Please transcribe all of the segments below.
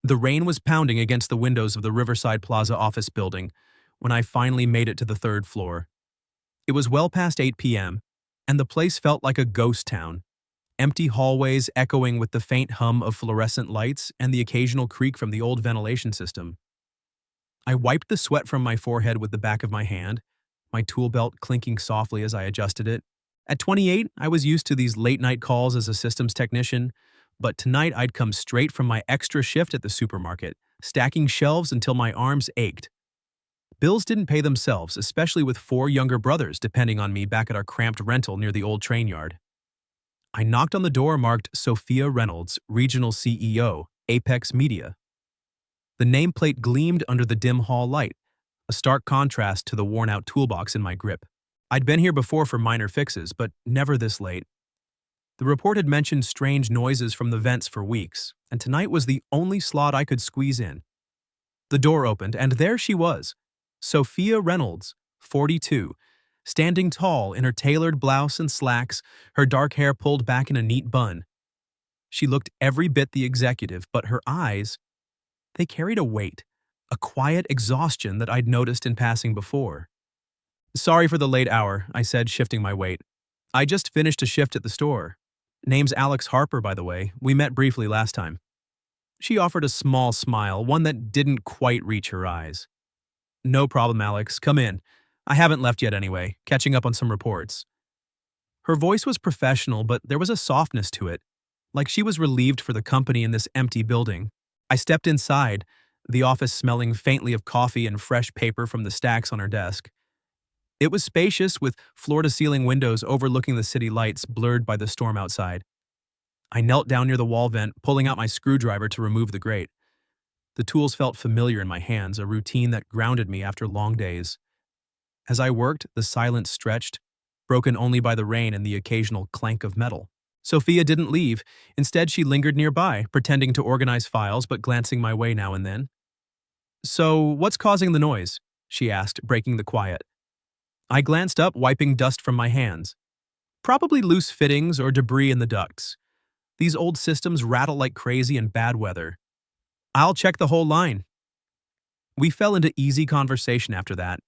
The rain was pounding against the windows of the Riverside Plaza office building when I finally made it to the third floor. It was well past 8 p.m., and the place felt like a ghost town, empty hallways echoing with the faint hum of fluorescent lights and the occasional creak from the old ventilation system. I wiped the sweat from my forehead with the back of my hand, my tool belt clinking softly as I adjusted it. At 28, I was used to these late-night calls as a systems technician, but tonight I'd come straight from my extra shift at the supermarket, stacking shelves until my arms ached. Bills didn't pay themselves, especially with 4 younger brothers depending on me back at our cramped rental near the old train yard. I knocked on the door marked Sophia Reynolds, Regional CEO, Apex Media. The nameplate gleamed under the dim hall light, a stark contrast to the worn-out toolbox in my grip. I'd been here before for minor fixes, but never this late. The report had mentioned strange noises from the vents for weeks, and tonight was the only slot I could squeeze in. The door opened, and there she was, Sophia Reynolds, 42, standing tall in her tailored blouse and slacks, her dark hair pulled back in a neat bun. She looked every bit the executive, but her eyes, they carried a weight, a quiet exhaustion that I'd noticed in passing before. "Sorry for the late hour," I said, shifting my weight. "I just finished a shift at the store. Name's Alex Harper, by the way. We met briefly last time." She offered a small smile, one that didn't quite reach her eyes. "No problem, Alex. Come in. I haven't left yet anyway, catching up on some reports." Her voice was professional, but there was a softness to it, like she was relieved for the company in this empty building. I stepped inside, the office smelling faintly of coffee and fresh paper from the stacks on her desk. It was spacious, with floor-to-ceiling windows overlooking the city lights blurred by the storm outside. I knelt down near the wall vent, pulling out my screwdriver to remove the grate. The tools felt familiar in my hands, a routine that grounded me after long days. As I worked, the silence stretched, broken only by the rain and the occasional clank of metal. Sophia didn't leave. Instead, she lingered nearby, pretending to organize files but glancing my way now and then. "So, what's causing the noise?" she asked, breaking the quiet. I glanced up, wiping dust from my hands. "Probably loose fittings or debris in the ducts. These old systems rattle like crazy in bad weather. I'll check the whole line." We fell into easy conversation after that,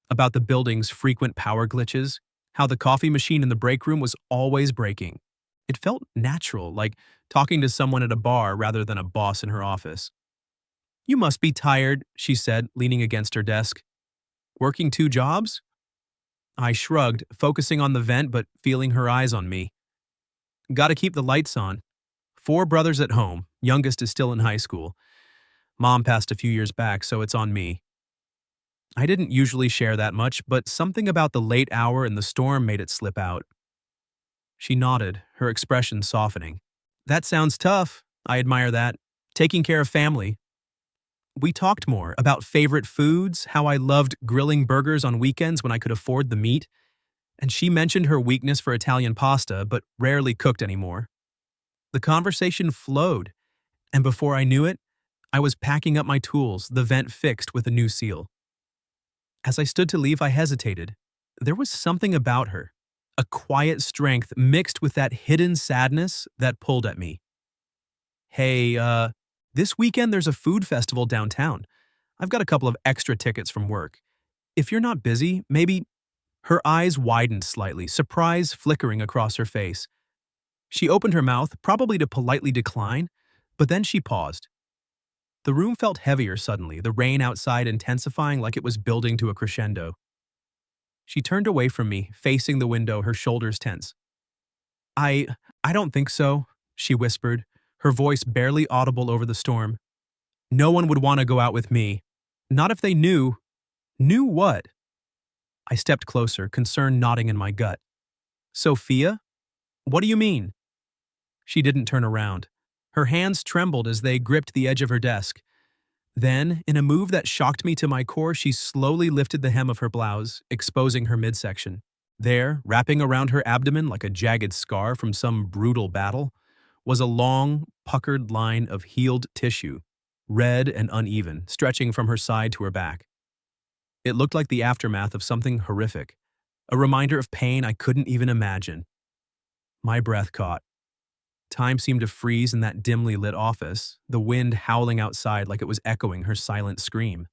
about the building's frequent power glitches, how the coffee machine in the break room was always breaking. It felt natural, like talking to someone at a bar rather than a boss in her office. "You must be tired," she said, leaning against her desk. "Working 2 jobs?" I shrugged, focusing on the vent but feeling her eyes on me. "Gotta keep the lights on. 4 brothers at home, youngest is still in high school. Mom passed a few years back, so it's on me." I didn't usually share that much, but something about the late hour and the storm made it slip out. She nodded, her expression softening. "That sounds tough. I admire that. Taking care of family." We talked more about favorite foods, how I loved grilling burgers on weekends when I could afford the meat, and she mentioned her weakness for Italian pasta, but rarely cooked anymore. The conversation flowed, and before I knew it, I was packing up my tools, the vent fixed with a new seal. As I stood to leave, I hesitated. There was something about her, a quiet strength mixed with that hidden sadness that pulled at me. "Hey, this weekend there's a food festival downtown. I've got a couple of extra tickets from work. If you're not busy, maybe—" Her eyes widened slightly, surprise flickering across her face. She opened her mouth, probably to politely decline, but then she paused. The room felt heavier suddenly, the rain outside intensifying like it was building to a crescendo. She turned away from me, facing the window, her shoulders tense. I don't think so," she whispered, her voice barely audible over the storm. "No one would want to go out with me. Not if they knew." "Knew what?" I stepped closer, concern nodding in my gut. "Sophia? What do you mean?" She didn't turn around. Her hands trembled as they gripped the edge of her desk. Then, in a move that shocked me to my core, she slowly lifted the hem of her blouse, exposing her midsection. There, wrapping around her abdomen like a jagged scar from some brutal battle, was a long, puckered line of healed tissue, red and uneven, stretching from her side to her back. It looked like the aftermath of something horrific, a reminder of pain I couldn't even imagine. My breath caught. Time seemed to freeze in that dimly lit office, the wind howling outside like it was echoing her silent scream.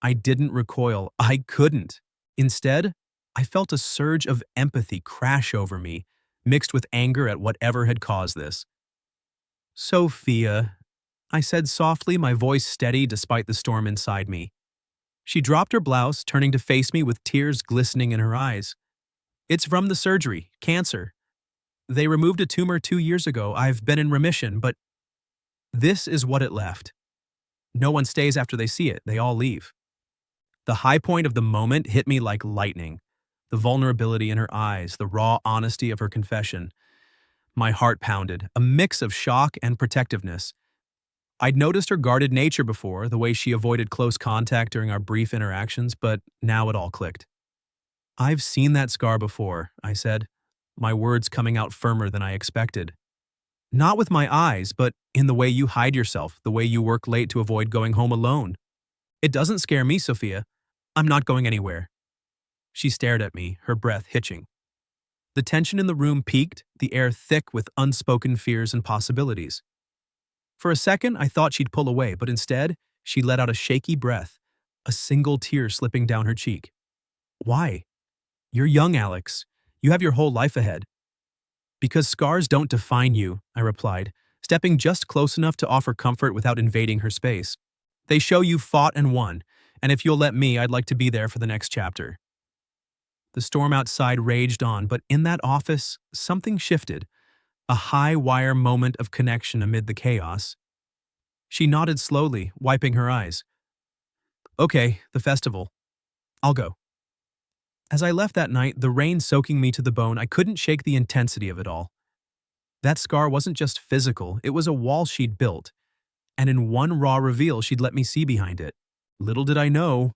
I didn't recoil. I couldn't. Instead, I felt a surge of empathy crash over me, mixed with anger at whatever had caused this. Sophia, I said softly, my voice steady despite the storm inside me. She dropped her blouse, turning to face me with tears glistening in her eyes. It's from the surgery, cancer. They removed a tumor 2 years ago. I've been in remission, but this is what it left. No one stays after they see it. They all leave. The high point of the moment hit me like lightning. The vulnerability in her eyes, the raw honesty of her confession. My heart pounded, a mix of shock and protectiveness. I'd noticed her guarded nature before, the way she avoided close contact during our brief interactions, but now it all clicked. I've seen that scar before, I said, my words coming out firmer than I expected. Not with my eyes, but in the way you hide yourself, the way you work late to avoid going home alone. It doesn't scare me, Sophia. I'm not going anywhere. She stared at me, her breath hitching. The tension in the room peaked, the air thick with unspoken fears and possibilities. For a second, I thought she'd pull away, but instead, she let out a shaky breath, a single tear slipping down her cheek. Why? You're young, Alex. You have your whole life ahead. Because scars don't define you, I replied, stepping just close enough to offer comfort without invading her space. They show you fought and won, and if you'll let me, I'd like to be there for the next chapter. The storm outside raged on, but in that office, something shifted, a high-wire moment of connection amid the chaos. She nodded slowly, wiping her eyes. Okay, the festival. I'll go. As I left that night, the rain soaking me to the bone, I couldn't shake the intensity of it all. That scar wasn't just physical, it was a wall she'd built, and in one raw reveal she'd let me see behind it. Little did I know,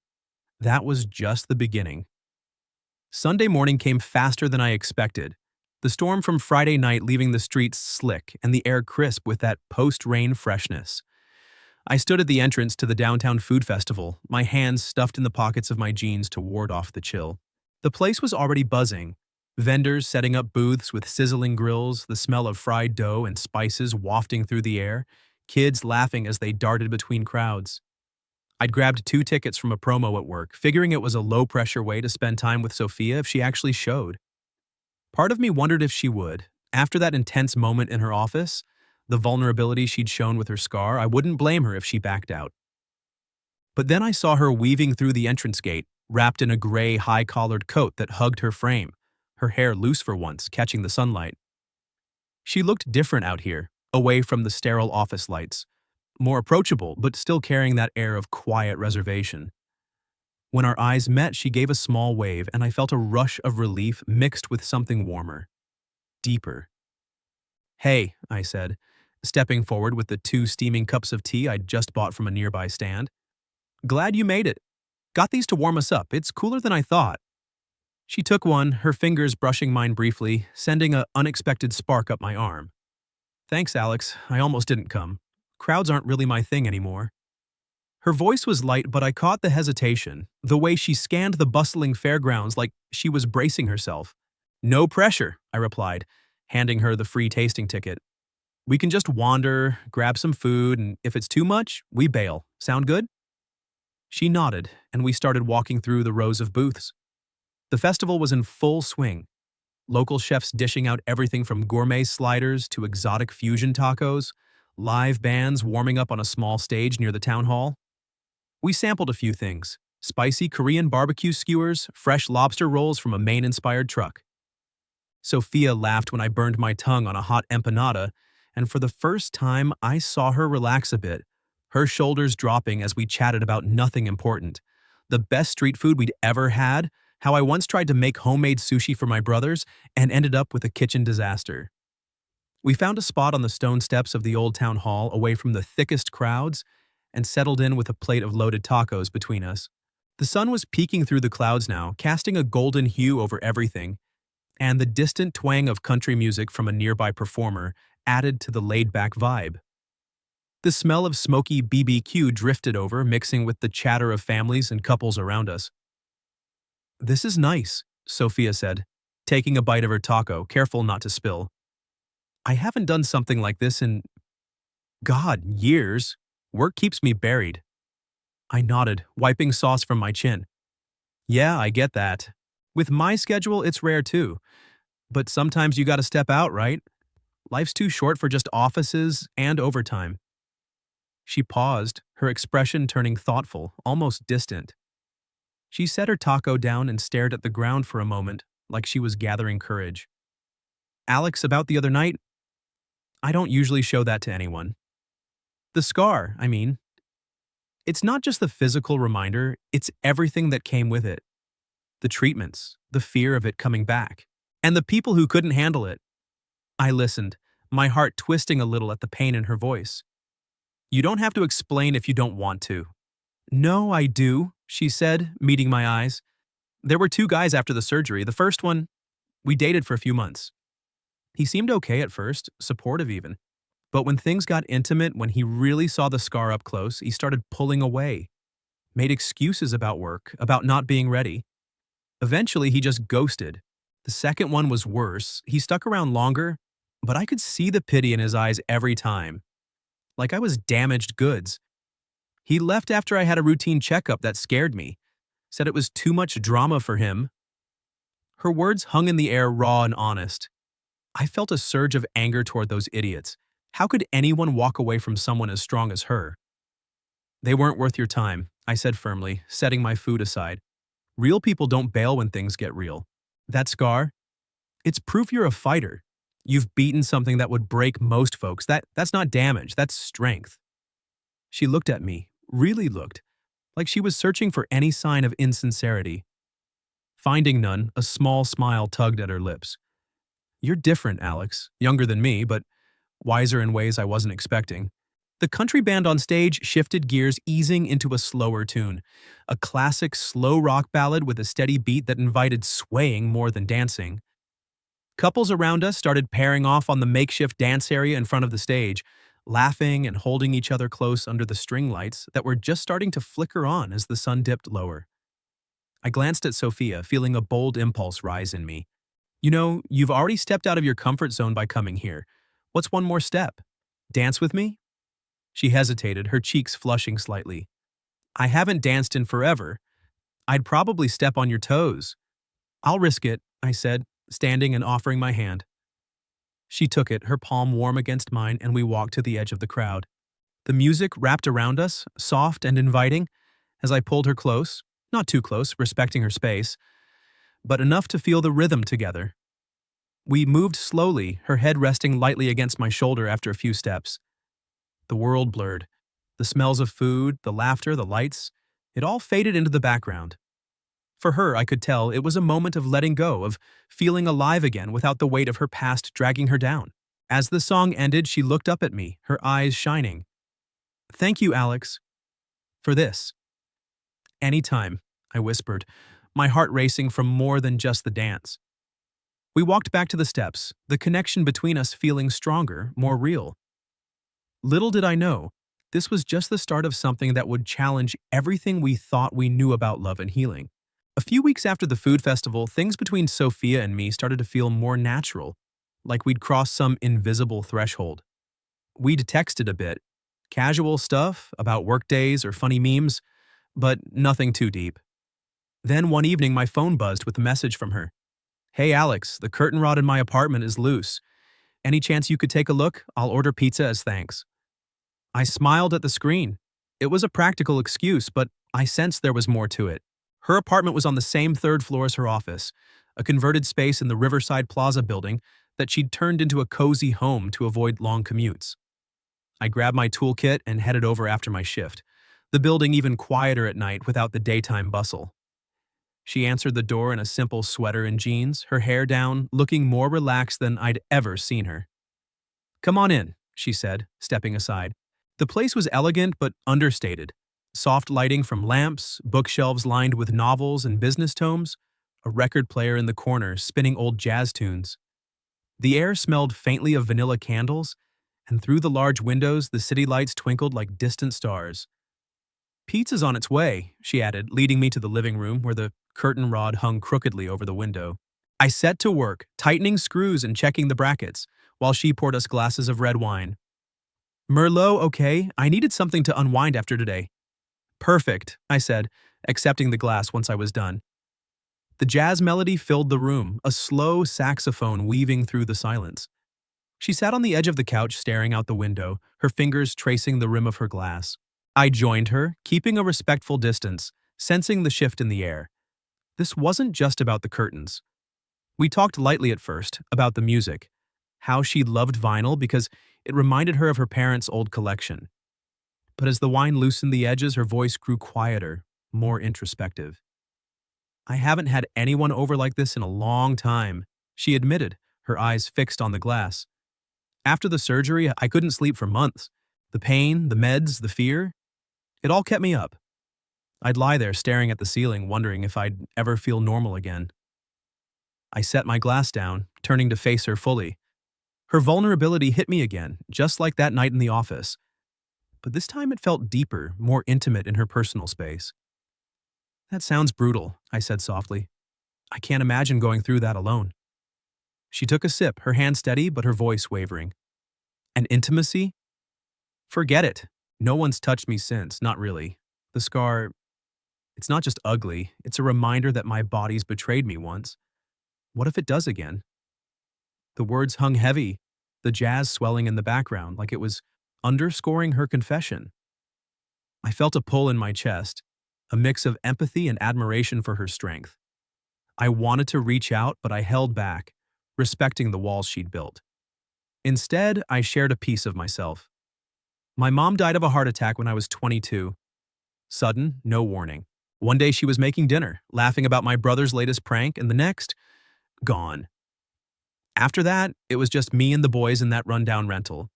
that was just the beginning. Sunday morning came faster than I expected. The storm from Friday night leaving the streets slick and the air crisp with that post-rain freshness. I stood at the entrance to the downtown food festival, my hands stuffed in the pockets of my jeans to ward off the chill. The place was already buzzing. Vendors setting up booths with sizzling grills, the smell of fried dough and spices wafting through the air, kids laughing as they darted between crowds. I'd grabbed 2 tickets from a promo at work, figuring it was a low-pressure way to spend time with Sophia if she actually showed. Part of me wondered if she would. After that intense moment in her office, the vulnerability she'd shown with her scar, I wouldn't blame her if she backed out. But then I saw her weaving through the entrance gate, wrapped in a gray, high-collared coat that hugged her frame, her hair loose for once, catching the sunlight. She looked different out here, away from the sterile office lights, more approachable, but still carrying that air of quiet reservation. When our eyes met, she gave a small wave, and I felt a rush of relief mixed with something warmer, deeper. Hey, I said, stepping forward with the 2 steaming cups of tea I'd just bought from a nearby stand. Glad you made it. Got these to warm us up. It's cooler than I thought. She took one, her fingers brushing mine briefly, sending an unexpected spark up my arm. Thanks, Alex. I almost didn't come. Crowds aren't really my thing anymore. Her voice was light, but I caught the hesitation, the way she scanned the bustling fairgrounds like she was bracing herself. No pressure, I replied, handing her the free tasting ticket. We can just wander, grab some food, and if it's too much, we bail. Sound good? She nodded, and we started walking through the rows of booths. The festival was in full swing. Local chefs dishing out everything from gourmet sliders to exotic fusion tacos, live bands warming up on a small stage near the town hall. We sampled a few things: spicy Korean barbecue skewers, fresh lobster rolls from a Maine-inspired truck. Sophia laughed when I burned my tongue on a hot empanada, and for the first time I saw her relax a bit, her shoulders dropping as we chatted about nothing important. The best street food we'd ever had, how I once tried to make homemade sushi for my brothers and ended up with a kitchen disaster. We found a spot on the stone steps of the old town hall away from the thickest crowds and settled in with a plate of loaded tacos between us. The sun was peeking through the clouds now, casting a golden hue over everything, and the distant twang of country music from a nearby performer added to the laid-back vibe. The smell of smoky BBQ drifted over, mixing with the chatter of families and couples around us. This is nice, Sophia said, taking a bite of her taco, careful not to spill. I haven't done something like this in, God, years. Work keeps me buried. I nodded, wiping sauce from my chin. Yeah, I get that. With my schedule, it's rare too. But sometimes you gotta step out, right? Life's too short for just offices and overtime. She paused, her expression turning thoughtful, almost distant. She set her taco down and stared at the ground for a moment, like she was gathering courage. Alex, about the other night, I don't usually show that to anyone. The scar, I mean. It's not just the physical reminder, it's everything that came with it. The treatments, the fear of it coming back, and the people who couldn't handle it. I listened, my heart twisting a little at the pain in her voice. You don't have to explain if you don't want to. No, I do, she said, meeting my eyes. There were two guys after the surgery. The first one, we dated for a few months. He seemed okay at first, supportive even. But when things got intimate, when he really saw the scar up close, he started pulling away. Made excuses about work, about not being ready. Eventually, he just ghosted. The second one was worse. He stuck around longer, but I could see the pity in his eyes every time. Like I was damaged goods. He left after I had a routine checkup that scared me. Said it was too much drama for him. Her words hung in the air raw and honest. I felt a surge of anger toward those idiots. How could anyone walk away from someone as strong as her? They weren't worth your time, I said firmly, setting my food aside. Real people don't bail when things get real. That scar? It's proof you're a fighter. You've beaten something that would break most folks. That's not damage, that's strength. She looked at me, really looked, like she was searching for any sign of insincerity. Finding none, a small smile tugged at her lips. You're different, Alex. Younger than me, but wiser in ways I wasn't expecting. The country band on stage shifted gears, easing into a slower tune. A classic slow rock ballad with a steady beat that invited swaying more than dancing. Couples around us started pairing off on the makeshift dance area in front of the stage, laughing and holding each other close under the string lights that were just starting to flicker on as the sun dipped lower. I glanced at Sophia, feeling a bold impulse rise in me. You know, you've already stepped out of your comfort zone by coming here. What's one more step? Dance with me? She hesitated, her cheeks flushing slightly. I haven't danced in forever. I'd probably step on your toes. I'll risk it, I said, standing and offering my hand. She took it, her palm warm against mine, and we walked to the edge of the crowd. The music wrapped around us, soft and inviting, as I pulled her close, not too close, respecting her space, but enough to feel the rhythm together. We moved slowly, her head resting lightly against my shoulder after a few steps. The world blurred. The smells of food, the laughter, the lights, it all faded into the background. For her, I could tell, it was a moment of letting go, of feeling alive again without the weight of her past dragging her down. As the song ended, she looked up at me, her eyes shining. Thank you, Alex. For this. Anytime, I whispered, my heart racing from more than just the dance. We walked back to the steps, the connection between us feeling stronger, more real. Little did I know, this was just the start of something that would challenge everything we thought we knew about love and healing. A few weeks after the food festival, things between Sophia and me started to feel more natural, like we'd crossed some invisible threshold. We'd texted a bit, casual stuff about workdays or funny memes, but nothing too deep. Then one evening my phone buzzed with a message from her. Hey Alex, the curtain rod in my apartment is loose. Any chance you could take a look? I'll order pizza as thanks. I smiled at the screen. It was a practical excuse, but I sensed there was more to it. Her apartment was on the same third floor as her office, a converted space in the Riverside Plaza building that she'd turned into a cozy home to avoid long commutes. I grabbed my toolkit and headed over after my shift, the building even quieter at night without the daytime bustle. She answered the door in a simple sweater and jeans, her hair down, looking more relaxed than I'd ever seen her. Come on in, she said, stepping aside. The place was elegant but understated. Soft lighting from lamps, bookshelves lined with novels and business tomes, a record player in the corner spinning old jazz tunes. The air smelled faintly of vanilla candles, and through the large windows the city lights twinkled like distant stars. Pizza's on its way, she added, leading me to the living room where the curtain rod hung crookedly over the window. I set to work, tightening screws and checking the brackets, while she poured us glasses of red wine. Merlot, okay, I needed something to unwind after today. Perfect, I said, accepting the glass once I was done. The jazz melody filled the room, a slow saxophone weaving through the silence. She sat on the edge of the couch staring out the window, her fingers tracing the rim of her glass. I joined her, keeping a respectful distance, sensing the shift in the air. This wasn't just about the curtains. We talked lightly at first, about the music, how she loved vinyl because it reminded her of her parents' old collection. But as the wine loosened the edges, her voice grew quieter, more introspective. I haven't had anyone over like this in a long time, she admitted, her eyes fixed on the glass. After the surgery, I couldn't sleep for months. The pain, the meds, the fear, it all kept me up. I'd lie there staring at the ceiling, wondering if I'd ever feel normal again. I set my glass down, turning to face her fully. Her vulnerability hit me again, just like that night in the office. But this time it felt deeper, more intimate in her personal space. That sounds brutal, I said softly. I can't imagine going through that alone. She took a sip, her hand steady but her voice wavering. And intimacy? Forget it. No one's touched me since, not really. The scar, it's not just ugly, it's a reminder that my body's betrayed me once. What if it does again? The words hung heavy, the jazz swelling in the background like it was underscoring her confession. I felt a pull in my chest, a mix of empathy and admiration for her strength. I wanted to reach out, but I held back, respecting the walls she'd built. Instead, I shared a piece of myself. My mom died of a heart attack when I was 22. Sudden, no warning. One day she was making dinner, laughing about my brother's latest prank, and the next, gone. After that, it was just me and the boys in that rundown rental.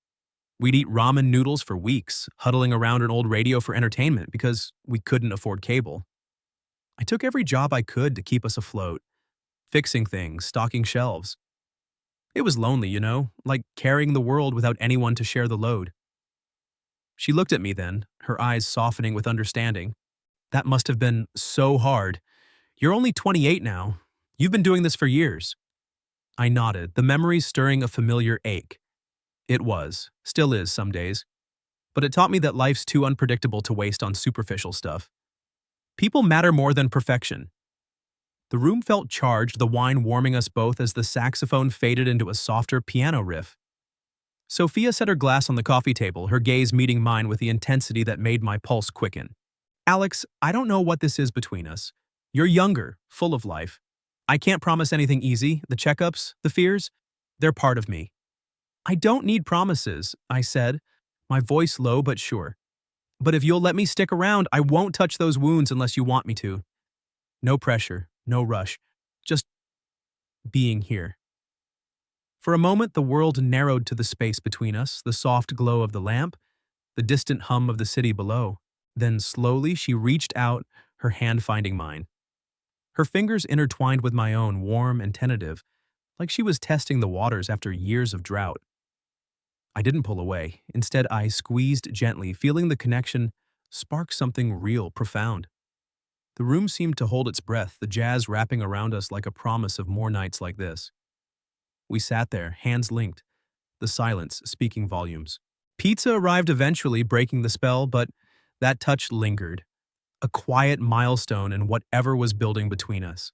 We'd eat ramen noodles for weeks, huddling around an old radio for entertainment because we couldn't afford cable. I took every job I could to keep us afloat, fixing things, stocking shelves. It was lonely, like carrying the world without anyone to share the load. She looked at me then, her eyes softening with understanding. That must have been so hard. You're only 28 now. You've been doing this for years. I nodded, the memories stirring a familiar ache. It was, still is some days. But it taught me that life's too unpredictable to waste on superficial stuff. People matter more than perfection. The room felt charged, the wine warming us both as the saxophone faded into a softer piano riff. Sophia set her glass on the coffee table, her gaze meeting mine with the intensity that made my pulse quicken. Alex, I don't know what this is between us. You're younger, full of life. I can't promise anything easy. The checkups, the fears, they're part of me. I don't need promises, I said, my voice low but sure. But if you'll let me stick around, I won't touch those wounds unless you want me to. No pressure, no rush, just being here. For a moment, the world narrowed to the space between us, the soft glow of the lamp, the distant hum of the city below. Then slowly she reached out, her hand finding mine. Her fingers intertwined with my own, warm and tentative, like she was testing the waters after years of drought. I didn't pull away. Instead, I squeezed gently, feeling the connection spark something real, profound. The room seemed to hold its breath, the jazz wrapping around us like a promise of more nights like this. We sat there, hands linked, the silence speaking volumes. Pizza arrived eventually, breaking the spell, but that touch lingered, a quiet milestone in whatever was building between us.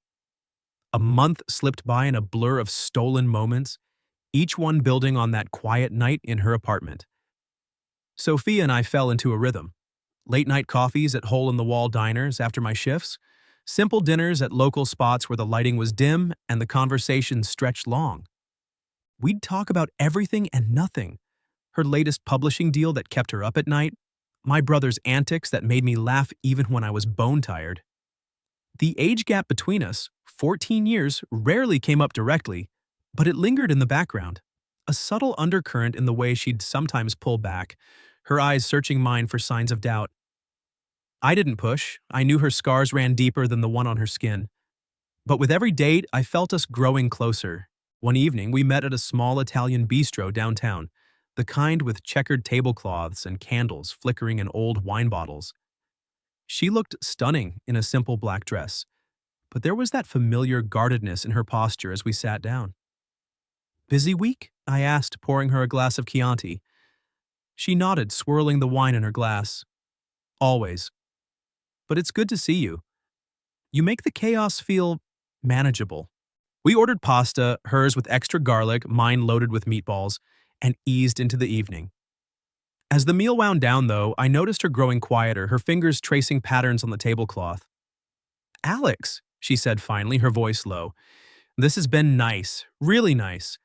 A month slipped by in a blur of stolen moments, each one building on that quiet night in her apartment. Sophia and I fell into a rhythm. Late-night coffees at hole-in-the-wall diners after my shifts, simple dinners at local spots where the lighting was dim and the conversation stretched long. We'd talk about everything and nothing. Her latest publishing deal that kept her up at night, my brother's antics that made me laugh even when I was bone-tired. The age gap between us, 14 years, rarely came up directly, but it lingered in the background, a subtle undercurrent in the way she'd sometimes pull back, her eyes searching mine for signs of doubt. I didn't push. I knew her scars ran deeper than the one on her skin. But with every date, I felt us growing closer. One evening, we met at a small Italian bistro downtown, the kind with checkered tablecloths and candles flickering in old wine bottles. She looked stunning in a simple black dress, but there was that familiar guardedness in her posture as we sat down. Busy week? I asked, pouring her a glass of Chianti. She nodded, swirling the wine in her glass. Always. But it's good to see you. You make the chaos feel manageable. We ordered pasta, hers with extra garlic, mine loaded with meatballs, and eased into the evening. As the meal wound down, though, I noticed her growing quieter, her fingers tracing patterns on the tablecloth. Alex, she said finally, her voice low. This has been nice, really nice,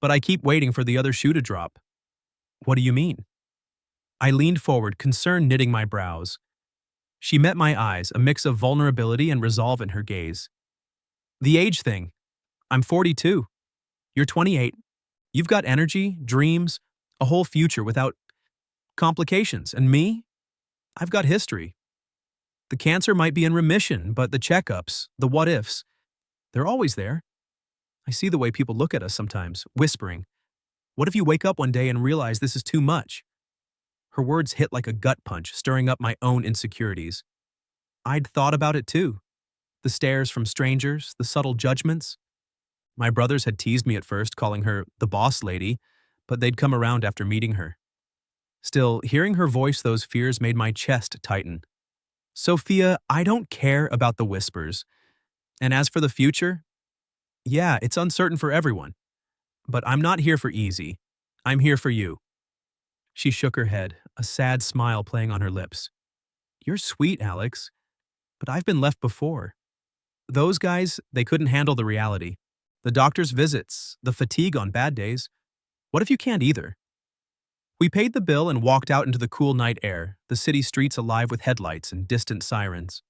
but I keep waiting for the other shoe to drop. What do you mean? I leaned forward, concern knitting my brows. She met my eyes, a mix of vulnerability and resolve in her gaze. The age thing. I'm 42. You're 28. You've got energy, dreams, a whole future without complications. And me? I've got history. The cancer might be in remission, but the checkups, the what-ifs, they're always there. I see the way people look at us sometimes, whispering. What if you wake up one day and realize this is too much? Her words hit like a gut punch, stirring up my own insecurities. I'd thought about it too. The stares from strangers, the subtle judgments. My brothers had teased me at first, calling her the boss lady, but they'd come around after meeting her. Still, hearing her voice those fears made my chest tighten. Sophia, I don't care about the whispers. And as for the future, yeah, it's uncertain for everyone. But I'm not here for easy. I'm here for you. She shook her head, a sad smile playing on her lips. You're sweet, Alex, but I've been left before. Those guys, they couldn't handle the reality. The doctor's visits, the fatigue on bad days. What if you can't either? We paid the bill and walked out into the cool night air, the city streets alive with headlights and distant sirens.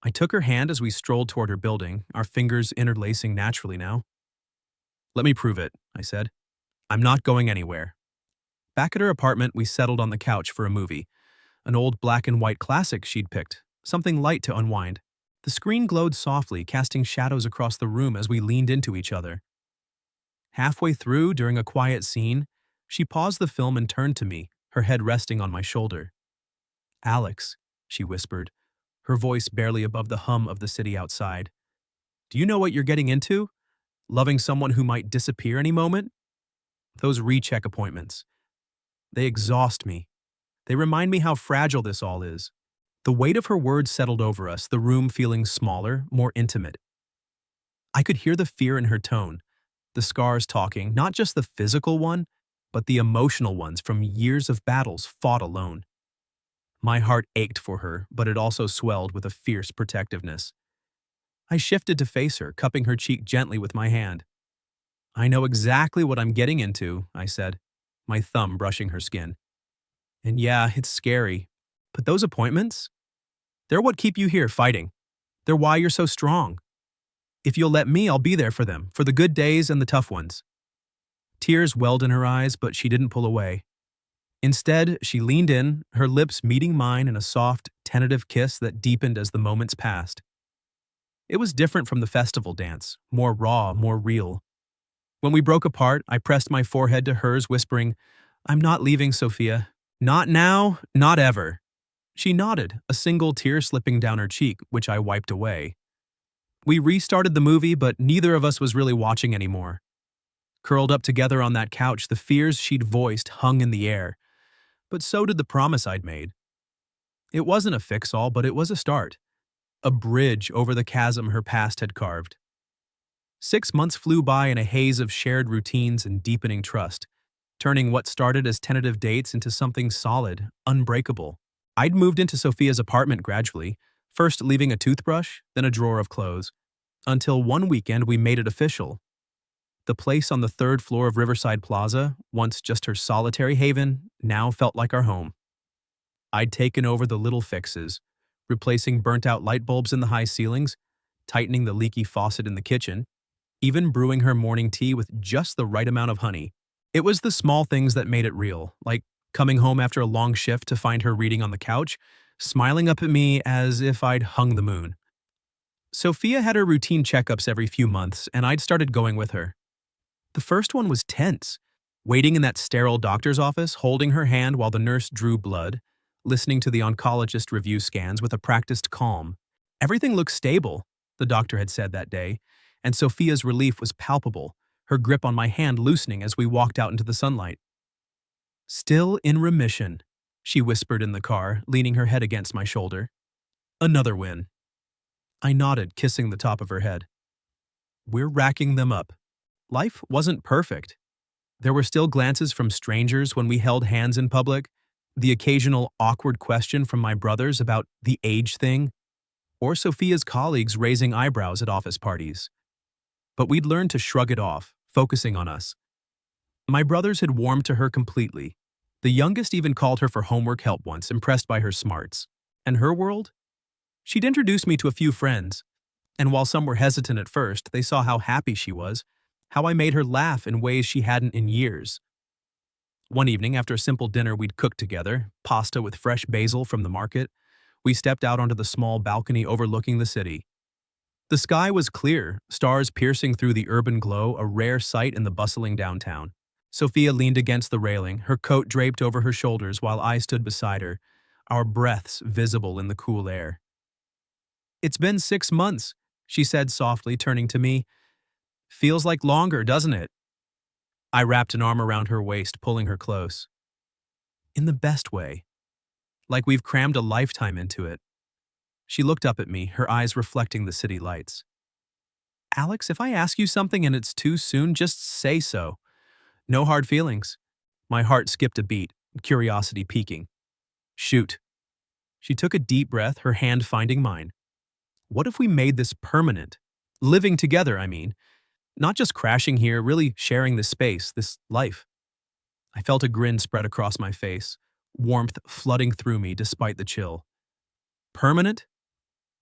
I took her hand as we strolled toward her building, our fingers interlacing naturally now. Let me prove it, I said. I'm not going anywhere. Back at her apartment, we settled on the couch for a movie, an old black and white classic she'd picked, something light to unwind. The screen glowed softly, casting shadows across the room as we leaned into each other. Halfway through, during a quiet scene, she paused the film and turned to me, her head resting on my shoulder. Alex, she whispered, her voice barely above the hum of the city outside. Do you know what you're getting into? Loving someone who might disappear any moment? Those recheck appointments. They exhaust me. They remind me how fragile this all is. The weight of her words settled over us, the room feeling smaller, more intimate. I could hear the fear in her tone, the scars talking, not just the physical one, but the emotional ones from years of battles fought alone. My heart ached for her, but it also swelled with a fierce protectiveness. I shifted to face her, cupping her cheek gently with my hand. I know exactly what I'm getting into, I said, my thumb brushing her skin. And yeah, it's scary. But those appointments? They're what keep you here fighting. They're why you're so strong. If you'll let me, I'll be there for them, for the good days and the tough ones. Tears welled in her eyes, but she didn't pull away. Instead, she leaned in, her lips meeting mine in a soft, tentative kiss that deepened as the moments passed. It was different from the festival dance, more raw, more real. When we broke apart, I pressed my forehead to hers, whispering, I'm not leaving, Sophia. Not now, not ever. She nodded, a single tear slipping down her cheek, which I wiped away. We restarted the movie, but neither of us was really watching anymore. Curled up together on that couch, the fears she'd voiced hung in the air. But so did the promise I'd made. It wasn't a fix-all, but it was a start. A bridge over the chasm her past had carved. 6 months flew by in a haze of shared routines and deepening trust, turning what started as tentative dates into something solid, unbreakable. I'd moved into Sophia's apartment gradually, first leaving a toothbrush, then a drawer of clothes, until one weekend we made it official. The place on the 3rd floor of Riverside Plaza, once just her solitary haven, now felt like our home. I'd taken over the little fixes, replacing burnt-out light bulbs in the high ceilings, tightening the leaky faucet in the kitchen, even brewing her morning tea with just the right amount of honey. It was the small things that made it real, like coming home after a long shift to find her reading on the couch, smiling up at me as if I'd hung the moon. Sophia had her routine checkups every few months, and I'd started going with her. The first one was tense, waiting in that sterile doctor's office, holding her hand while the nurse drew blood, listening to the oncologist review scans with a practiced calm. Everything looked stable, the doctor had said that day, and Sophia's relief was palpable, her grip on my hand loosening as we walked out into the sunlight. "Still in remission," she whispered in the car, leaning her head against my shoulder. "Another win." I nodded, kissing the top of her head. "We're racking them up." Life wasn't perfect. There were still glances from strangers when we held hands in public, the occasional awkward question from my brothers about the age thing, or Sophia's colleagues raising eyebrows at office parties. But we'd learned to shrug it off, focusing on us. My brothers had warmed to her completely. The youngest even called her for homework help once, impressed by her smarts. And her world? She'd introduced me to a few friends, and while some were hesitant at first, they saw how happy she was, how I made her laugh in ways she hadn't in years. One evening, after a simple dinner we'd cooked together, pasta with fresh basil from the market, we stepped out onto the small balcony overlooking the city. The sky was clear, stars piercing through the urban glow, a rare sight in the bustling downtown. Sophia leaned against the railing, her coat draped over her shoulders while I stood beside her, our breaths visible in the cool air. "It's been 6 months," she said softly, turning to me. "Feels like longer, doesn't it?" I wrapped an arm around her waist, pulling her close. "In the best way. Like we've crammed a lifetime into it." She looked up at me, her eyes reflecting the city lights. "Alex, if I ask you something and it's too soon, just say so. No hard feelings." My heart skipped a beat, curiosity peaking. "Shoot." She took a deep breath, her hand finding mine. "What if we made this permanent? Living together, I mean. Not just crashing here, really sharing this space, this life." I felt a grin spread across my face, warmth flooding through me despite the chill. "Permanent?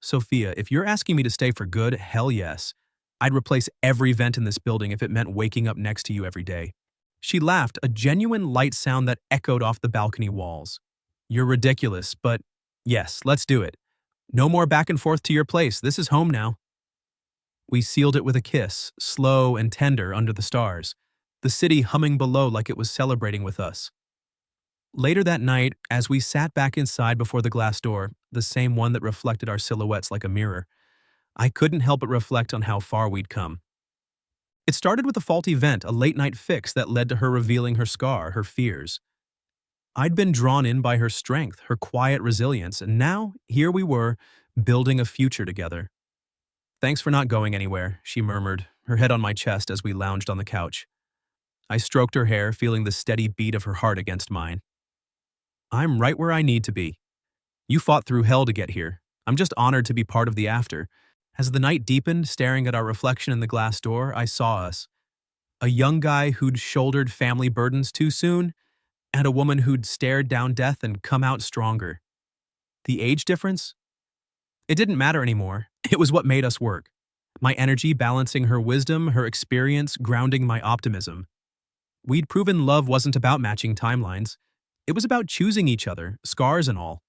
Sophia, if you're asking me to stay for good, hell yes. I'd replace every vent in this building if it meant waking up next to you every day." She laughed, a genuine light sound that echoed off the balcony walls. "You're ridiculous, but yes, let's do it. No more back and forth to your place. This is home now." We sealed it with a kiss, slow and tender under the stars, the city humming below like it was celebrating with us. Later that night, as we sat back inside before the glass door, the same one that reflected our silhouettes like a mirror, I couldn't help but reflect on how far we'd come. It started with a faulty vent, a late-night fix that led to her revealing her scar, her fears. I'd been drawn in by her strength, her quiet resilience, and now, here we were, building a future together. "Thanks for not going anywhere," she murmured, her head on my chest as we lounged on the couch. I stroked her hair, feeling the steady beat of her heart against mine. "I'm right where I need to be. You fought through hell to get here. I'm just honored to be part of the after." As the night deepened, staring at our reflection in the glass door, I saw us. A young guy who'd shouldered family burdens too soon, and a woman who'd stared down death and come out stronger. The age difference? It didn't matter anymore. It was what made us work. My energy balancing her wisdom, her experience grounding my optimism. We'd proven love wasn't about matching timelines. It was about choosing each other, scars and all.